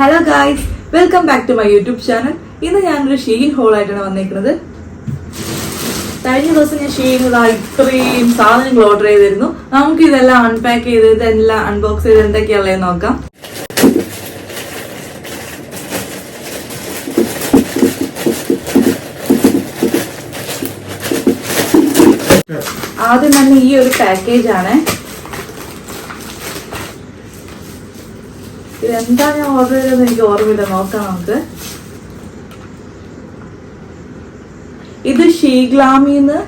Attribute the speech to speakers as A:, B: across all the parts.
A: Hello guys, welcome back to my YouTube channel. ഇന്ന് ഞാനൊരു Sheen whole ആയിട്ടാണ് വന്നേക്കുന്നത്. കഴിഞ്ഞ ദിവസം ഞാൻ ഷീനിൽ ഇത്രയും സാധനങ്ങൾ ഓർഡർ ചെയ്തിരുന്നു. നമുക്ക് ഇതെല്ലാം അൺപാക്ക് ചെയ്ത് ഇതെല്ലാം അൺബോക്സ് ചെയ്ത് എന്തൊക്കെയുള്ളതെന്ന് നോക്കാം. ആദ്യം തന്നെ ഈ ഒരു പാക്കേജ് ആണ്. ഇതെന്താ ഞാൻ ഓർഡർ ചെയ്തതെന്ന് എനിക്ക് ഓർമ്മയില്ല, നോക്കാം നമുക്ക്. ഇത് ഷീഗ്ലാമിന്ന്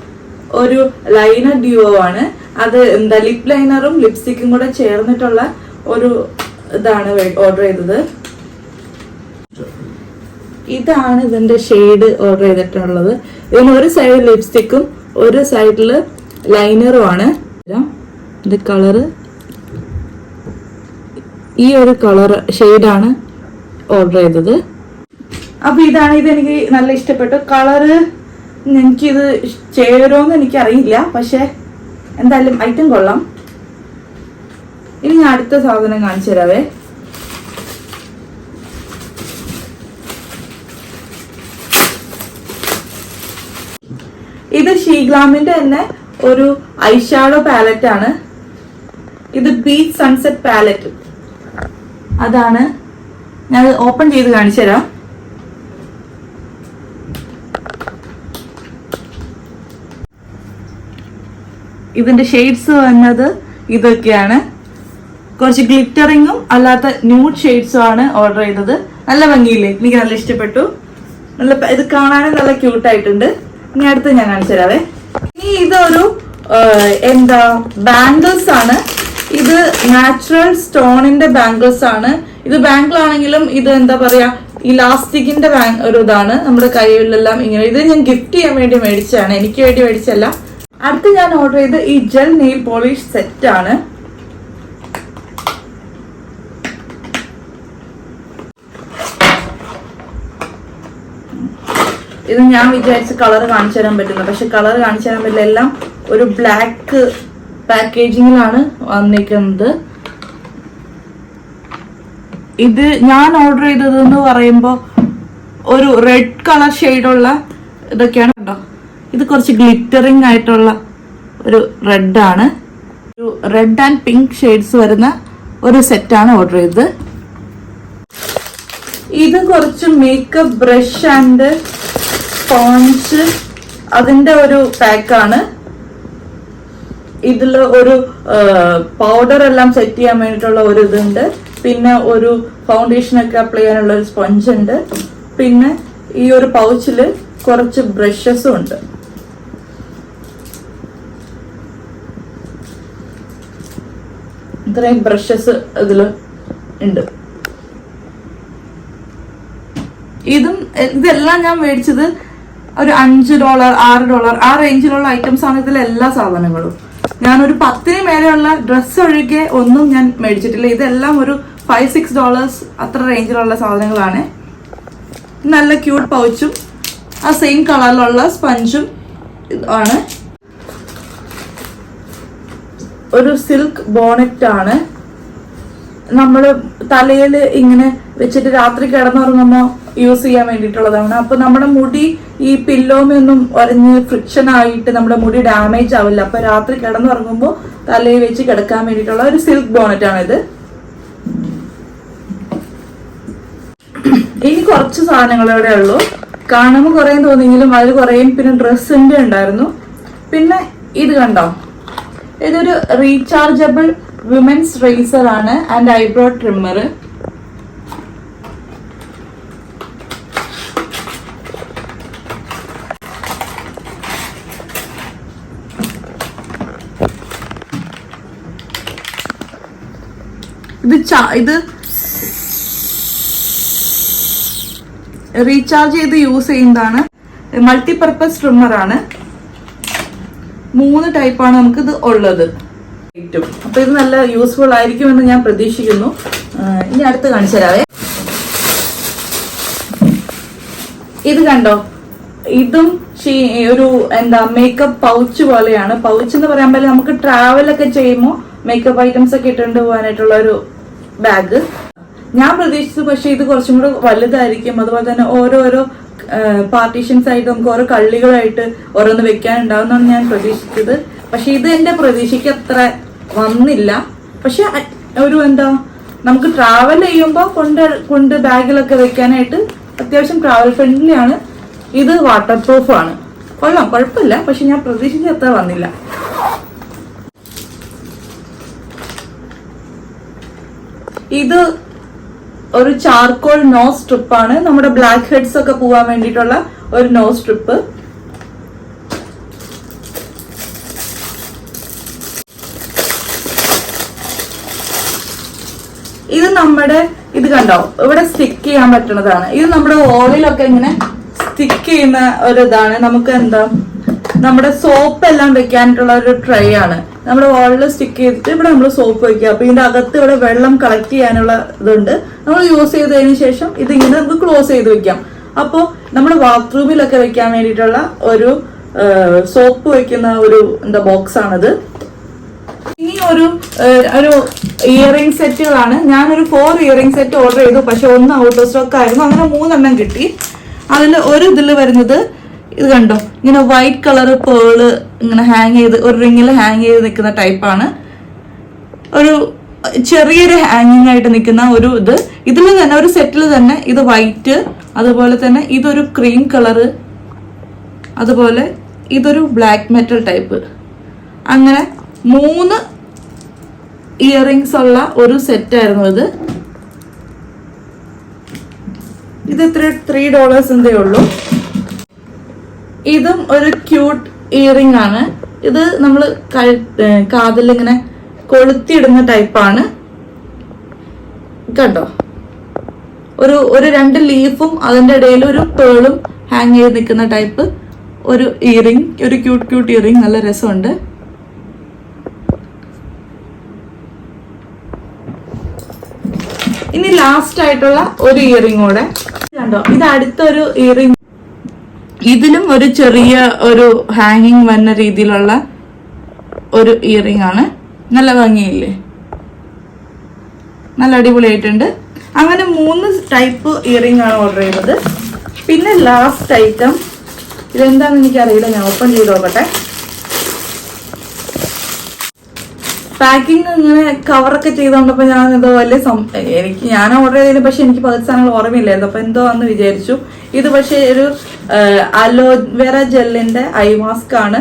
A: ഒരു ലൈനർ ഡ്യൂവോ ആണ്. അത് എന്താ ലിപ് ലൈനറും ലിപ്സ്റ്റിക്കും കൂടെ ചേർന്നിട്ടുള്ള ഒരു ഇതാണ് ഓർഡർ ചെയ്തത്. ഇതാണ് ഇതിന്റെ ഷെയ്ഡ് ഓർഡർ ചെയ്തിട്ടുള്ളത്. ഇതിന് ഒരു സൈഡ് ലിപ്സ്റ്റിക്കും ഒരു സൈഡില് ലൈനറും ആണ്. ഇത് കളറ് ഈ ഒരു കളർ ഷെയ്ഡാണ് ഓർഡർ ചെയ്തത്. അപ്പൊ ഇതാണ്. ഇതെനിക്ക് നല്ല ഇഷ്ടപ്പെട്ടു. കളറ് എനിക്കിത് ചേരുമോന്ന് എനിക്കറിയില്ല, പക്ഷെ എന്തായാലും ഐറ്റം കൊള്ളാം. ഇനി ഞാൻ അടുത്ത സാധനം കാണിച്ചു തരാവേ. ഇത് ഷീഗ്ലാമിന്റെ തന്നെ ഒരു ഐഷാഡോ പാലറ്റ് ആണ്. ഇത് ബീച്ച് സൺസെറ്റ് പാലറ്റ് അതാണ്. ഞാൻ ഓപ്പൺ ചെയ്ത് കാണിച്ചു തരാം. ഇതിന്റെ ഷെയ്ഡ്സ് വന്നത് ഇതൊക്കെയാണ്. കുറച്ച് ഗ്ലിറ്ററിങ്ങും അല്ലാത്ത ന്യൂഡ് ഷെയ്ഡ്സും ആണ് ഓർഡർ ചെയ്തത്. നല്ല ഭംഗിയില്ലേ? എനിക്ക് നല്ല ഇഷ്ടപ്പെട്ടു. നല്ല ഇത് കാണാനും നല്ല ക്യൂട്ടായിട്ടുണ്ട്. ഇനി അടുത്ത് ഞാൻ കാണിച്ചു തരാവേ. ഇനി ഇതൊരു ബാംഗിൾസ് ആണ്. ഇത് നാച്ചുറൽ സ്റ്റോണിന്റെ ബാംഗിൾസ് ആണ്. ഇത് ബാംഗിൾ ആണെങ്കിലും ഇത് എന്താ പറയാ, ഇലാസ്റ്റിക്കിന്റെ ഒരു ഇതാണ്. നമ്മുടെ കൈകളിലെല്ലാം ഇങ്ങനെ. ഇത് ഞാൻ ഗിഫ്റ്റ് ചെയ്യാൻ വേണ്ടി മേടിച്ചതാണ്, എനിക്ക് വേണ്ടി മേടിച്ചല്ല. അടുത്ത് ഞാൻ ഓർഡർ ചെയ്ത് ഈ ജെൽ നെയിൽ പോളിഷ് സെറ്റ് ആണ്. ഇത് ഞാൻ വിചാരിച്ച കളർ കാണിച്ചു തരാൻ പറ്റുന്നു, പക്ഷെ കളർ കാണിച്ചു തരാൻ പറ്റില്ല. എല്ലാം ഒരു ബ്ലാക്ക് പാക്കേജിങ്ങിലാണ് വന്നിരിക്കുന്നത്. ഇത് ഞാൻ ഓർഡർ ചെയ്തത് എന്ന് പറയുമ്പോൾ ഒരു റെഡ് കളർ ഷെയ്ഡുള്ള ഇതൊക്കെയാണ് കേട്ടോ. ഇത് കുറച്ച് ഗ്ലിറ്ററിങ് ആയിട്ടുള്ള ഒരു റെഡ് ആണ്. ഒരു റെഡ് ആൻഡ് പിങ്ക് ഷെയ്ഡ്സ് വരുന്ന ഒരു സെറ്റാണ് ഓർഡർ ചെയ്തത്. ഇത് കുറച്ച് മേക്കപ്പ് ബ്രഷ് ആൻഡ് സ്പോഞ്ച് അതിന്റെ ഒരു പാക്കാണ്. ഇതിൽ ഒരു പൗഡർ എല്ലാം സെറ്റ് ചെയ്യാൻ വേണ്ടിയിട്ടുള്ള ഒരു ഇതുണ്ട്. പിന്നെ ഒരു ഫൗണ്ടേഷൻ ഒക്കെ അപ്ലൈ ചെയ്യാനുള്ള ഒരു സ്പോഞ്ച് ഉണ്ട്. പിന്നെ ഈ ഒരു പൗച്ചില് കുറച്ച് ബ്രഷസും ഉണ്ട്. ഇത്രയും ബ്രഷസ് ഇതില് ഉണ്ട്. ഇതെല്ലാം ഞാൻ മേടിച്ചത് ഒരു $5, $6 ആ റേഞ്ചിലുള്ള ഐറ്റംസ് ആണ് ഇതിലെ എല്ലാ സാധനങ്ങളും. ഞാനൊരു 10 മേലെയുള്ള ഡ്രസ്സ് ഒഴികെ ഒന്നും ഞാൻ മേടിച്ചിട്ടില്ല. ഇതെല്ലാം ഒരു $5-6 അത്ര റേഞ്ചിലുള്ള സാധനങ്ങളാണ്. നല്ല ക്യൂട്ട് പൗച്ചും ആ സെയിം കളറിലുള്ള സ്പഞ്ചും ആണ്. ഒരു സിൽക്ക് ബോണറ്റ് ആണ്. നമ്മള് തലയിൽ ഇങ്ങനെ വെച്ചിട്ട് രാത്രി കിടന്നുറങ്ങുമ്പോൾ യൂസ് ചെയ്യാൻ വേണ്ടിയിട്ടുള്ളതാണ്. അപ്പൊ നമ്മുടെ മുടി ഈ പില്ലോമൊന്നും ഒരഞ്ഞ് ഫ്രിക്ഷൻ ആയിട്ട് നമ്മുടെ മുടി ഡാമേജ് ആവില്ല. അപ്പൊ രാത്രി കിടന്നുറങ്ങുമ്പോൾ തലയിൽ വെച്ച് കിടക്കാൻ വേണ്ടിയിട്ടുള്ള ഒരു സിൽക്ക് ബോണറ്റ് ആണിത്. ഇനി കുറച്ച് സാധനങ്ങളിവിടെ ഉള്ളൂ. കാണുമ്പോൾ കുറേ തോന്നിയെങ്കിലും അതിൽ കുറേ പിന്നെ ഡ്രസ്സിന്റെ ഉണ്ടായിരുന്നു. പിന്നെ ഇത് കണ്ടോ, ഇതൊരു റീചാർജബിൾ വിമൻസ് റേസർ ആണ് ആൻഡ് ഐബ്രോ ട്രിമ്മർ. ഇത് റീചാർജ് ചെയ്ത് യൂസ് ചെയ്യുന്നതാണ്. മൾട്ടിപർപ്പസ് ട്രിമ്മർ ആണ്. 3 ടൈപ്പാണ് നമുക്കിത് ഉള്ളത്. അപ്പൊ ഇത് നല്ല യൂസ്ഫുൾ ആയിരിക്കുമെന്ന് ഞാൻ പ്രതീക്ഷിക്കുന്നു. ഇനി അടുത്ത് കാണിച്ചു തരാവേ. ഇത് കണ്ടോ, ഇതും ഒരു മേക്കപ്പ് പൗച്ച് പോലെയാണ്. പൗച്ച് എന്ന് പറയാൻ പറ്റില്ല, നമുക്ക് ട്രാവൽ ഒക്കെ ചെയ്യുമ്പോൾ മേക്കപ്പ് ഐറ്റംസ് ഒക്കെ ഇട്ടുകൊണ്ട് പോകാനായിട്ടുള്ള ഒരു ബാഗ്. ഞാൻ പ്രതീക്ഷിച്ചു, പക്ഷെ ഇത് കുറച്ചും കൂടെ വലുതായിരിക്കും. അതുപോലെ തന്നെ ഓരോരോ പാർട്ടീഷൻസ് ആയിട്ട് നമുക്ക് ഓരോ കള്ളികളായിട്ട് ഓരോന്ന് വെക്കാനുണ്ടാവും എന്നാണ് ഞാൻ പ്രതീക്ഷിച്ചത്. പക്ഷെ ഇത് എന്റെ പ്രതീക്ഷയ്ക്ക് അത്ര വന്നില്ല. പക്ഷെ ഒരു എന്താ, നമുക്ക് ട്രാവൽ ചെയ്യുമ്പോൾ കൊണ്ട് ബാഗിലൊക്കെ വെക്കാനായിട്ട് അത്യാവശ്യം ട്രാവൽ ഫ്രണ്ട്ലി ആണ്. ഇത് വാട്ടർ പ്രൂഫ് ആണ്, കൊള്ളാം, കുഴപ്പമില്ല. പക്ഷെ ഞാൻ പ്രതീക്ഷിച്ച അത്ര വന്നില്ല. ഇത് ഒരു ചാർക്കോൾ നോസ് സ്ട്രിപ്പ് ആണ്. നമ്മുടെ ബ്ലാക്ക് ഹെഡ്സ് ഒക്കെ പോവാൻ വേണ്ടിയിട്ടുള്ള ഒരു നോസ് സ്ട്രിപ്പ്. ഇത് നമ്മുടെ ഇത് കണ്ടോ, ഇവിടെ സ്റ്റിക്ക് ചെയ്യാൻ പറ്റുന്നതാണ്. ഇത് നമ്മുടെ വോളിലൊക്കെ ഇങ്ങനെ സ്റ്റിക്ക് ചെയ്യുന്ന ഒരു ഇതാണ്. നമുക്ക് എന്താ, നമ്മുടെ സോപ്പ് എല്ലാം വെക്കാനായിട്ടുള്ള ഒരു ട്രേ ആണ്. നമ്മുടെ വാളിൽ സ്റ്റിക്ക് ചെയ്തിട്ട് ഇവിടെ നമ്മൾ സോപ്പ് വെക്കുക. അപ്പൊ ഇതിന്റെ അകത്ത് ഇവിടെ വെള്ളം കളക്ട് ചെയ്യാനുള്ള ഇതുണ്ട്. നമ്മൾ യൂസ് ചെയ്തതിന് ശേഷം ഇതിങ്ങനെ നമുക്ക് ക്ലോസ് ചെയ്ത് വെക്കാം. അപ്പോൾ നമ്മുടെ ബാത്റൂമിലൊക്കെ വെക്കാൻ വേണ്ടിയിട്ടുള്ള ഒരു സോപ്പ് വെക്കുന്ന ഒരു എന്താ ബോക്സ് ആണിത്. ഇനി ഒരു ഇയറിംഗ് സെറ്റുകളാണ്. ഞാനൊരു 4 ഇയറിംഗ് സെറ്റ് ഓർഡർ ചെയ്തു, പക്ഷെ 1 ഔട്ട് ഓഫ് സ്റ്റോക്ക് ആയിരുന്നു. അങ്ങനെ 3 എണ്ണം കിട്ടി. അതിൽ ഒരു ഇതിൽ വരുന്നത് ഇത് കണ്ടോ, ഇങ്ങനെ വൈറ്റ് കളർ പേള് ഇങ്ങനെ ഹാങ് ചെയ്ത് ഒരു റിങ്ങിൽ ഹാങ് ചെയ്ത് നിൽക്കുന്ന ടൈപ്പാണ്. ഒരു ചെറിയൊരു ഹാങ്ങിങ് ആയിട്ട് നിൽക്കുന്ന ഒരു ഇത്. ഇതിൽ തന്നെ ഒരു സെറ്റിൽ തന്നെ ഇത് വൈറ്റ്, അതുപോലെ തന്നെ ഇതൊരു ക്രീം കളറ്, അതുപോലെ ഇതൊരു ബ്ലാക്ക് മെറ്റൽ ടൈപ്പ്. അങ്ങനെ 3 ഇയറിങ്സ് ഉള്ള ഒരു സെറ്റ് ആയിരുന്നു ഇത്. ഇത് $3 എന്തേ ഉള്ളൂ. ഇതും ഒരു ക്യൂട്ട് ഇയറിംഗ് ആണ്. ഇത് നമ്മൾ കാതിൽ ഇങ്ങനെ കൊളുത്തിയിടുന്ന ടൈപ്പാണ്. കണ്ടോ, ഒരു 2 ലീഫും അതിന്റെ ഇടയിൽ ഒരു പേളും ഹാങ് ചെയ്ത് നിൽക്കുന്ന ടൈപ്പ് ഒരു ഇയറിംഗ്, ഒരു ക്യൂട്ട് ഇയറിംഗ്. നല്ല രസമുണ്ട്. ഇനി ലാസ്റ്റ് ആയിട്ടുള്ള ഒരു ഇയറിംഗ് കൂടെ കണ്ടോ, ഇത് അടുത്തൊരു ഇയറിംഗ്. ഇതിലും ഒരു ചെറിയ ഒരു ഹാങ്ങിങ് വന്ന രീതിയിലുള്ള ഒരു ഇയറിംഗ് ആണ്. നല്ല ഭംഗിയില്ലേ, നല്ല അടിപൊളിയായിട്ടുണ്ട്. അങ്ങനെ 3 ടൈപ്പ് ഇയറിംഗ് ആണ് ഓർഡർ ചെയ്തത്. പിന്നെ ലാസ്റ്റ് ഐറ്റം ഇതെന്താണെന്ന് എനിക്കറിയില്ല, ഞാൻ ഓപ്പൺ ചെയ്ത് നോക്കട്ടെ. പാക്കിങ് ഇങ്ങനെ കവറൊക്കെ ചെയ്തോണ്ടപ്പോ ഞാൻ എന്തോ വലിയ ഞാൻ ഓർഡർ ചെയ്തതിന് പക്ഷെ എനിക്ക് 10 സാധനങ്ങൾ ഓർമ്മയില്ലായിരുന്നു. അപ്പൊ എന്തോ ആണെന്ന് വിചാരിച്ചു. ഇത് പക്ഷെ ഒരു അലോവേറ ജെല്ലിന്റെ ഐ മാസ്ക് ആണ്.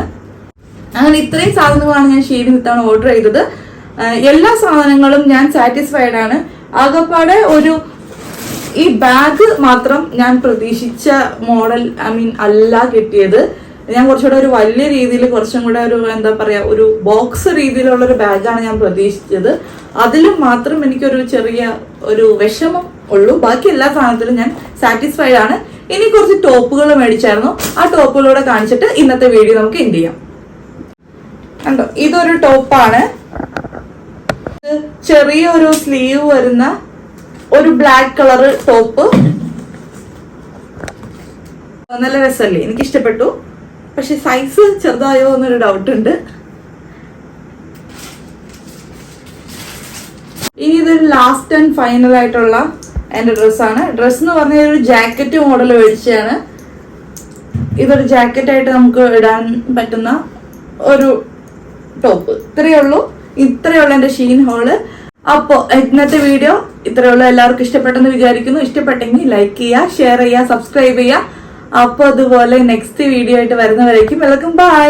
A: അങ്ങനെ ഇത്രയും സാധനങ്ങളാണ് ഞാൻ ഷീരിൻ ഇത്തവണ ഓർഡർ ചെയ്തത്. എല്ലാ സാധനങ്ങളും ഞാൻ സാറ്റിസ്ഫൈഡ് ആണ്. ആകപ്പാടെ ഒരു ഈ ബാഗ് മാത്രം ഞാൻ പ്രതീക്ഷിച്ച മോഡൽ അല്ല കിട്ടിയത്. ഞാൻ കുറച്ചുകൂടെ ഒരു വലിയ രീതിയിൽ, കുറച്ചും കൂടെ ഒരു എന്താ പറയാ, ഒരു ബോക്സ് രീതിയിലുള്ള ഒരു ബാഗാണ് ഞാൻ പ്രതീക്ഷിച്ചത്. അതിലും മാത്രം എനിക്കൊരു ചെറിയ ഒരു വിഷമം ഉള്ളൂ. ബാക്കി എല്ലാ സാധനത്തിലും ഞാൻ സാറ്റിസ്ഫൈഡ് ആണ്. ഇനി കുറച്ച് ടോപ്പുകൾ മേടിച്ചായിരുന്നു. ആ ടോപ്പുകളൂടെ കാണിച്ചിട്ട് ഇന്നത്തെ വീഡിയോ നമുക്ക് എൻഡ് ചെയ്യാം. കണ്ടോ, ഇതൊരു ടോപ്പാണ്. ചെറിയ ഒരു സ്ലീവ് വരുന്ന ഒരു ബ്ലാക്ക് കളർ ടോപ്പ്. നല്ല രസമല്ലേ, എനിക്ക് ഇഷ്ടപ്പെട്ടു. പക്ഷെ സൈസ് ചെറുതായോ എന്നൊരു ഡൗട്ട് ഉണ്ട്. ഇനി ഇതൊരു ലാസ്റ്റ് ആൻഡ് ഫൈനൽ ആയിട്ടുള്ള എന്റെ ഡ്രസ്സാണ്. ഡ്രസ് എന്ന് പറഞ്ഞ ഒരു ജാക്കറ്റ് മോഡൽ മേടിച്ചതാണ്. ഇതൊരു ജാക്കറ്റ് ആയിട്ട് നമുക്ക് ഇടാൻ പറ്റുന്ന ഒരു ടോപ്പ്. ഇത്രയുള്ള എന്റെ ഷീൻ ഹോള്. അപ്പോ ഇന്നത്തെ വീഡിയോ ഇത്രയുള്ള. എല്ലാവർക്കും ഇഷ്ടപ്പെട്ടെന്ന് വിചാരിക്കുന്നു. ഇഷ്ടപ്പെട്ടെങ്കിൽ ലൈക്ക് ചെയ്യുക, ഷെയർ ചെയ്യുക, സബ്സ്ക്രൈബ് ചെയ്യുക. അപ്പൊ അതുപോലെ നെക്സ്റ്റ് വീഡിയോ ആയിട്ട് വരുന്നവരേക്കും എല്ലാവർക്കും ബൈ.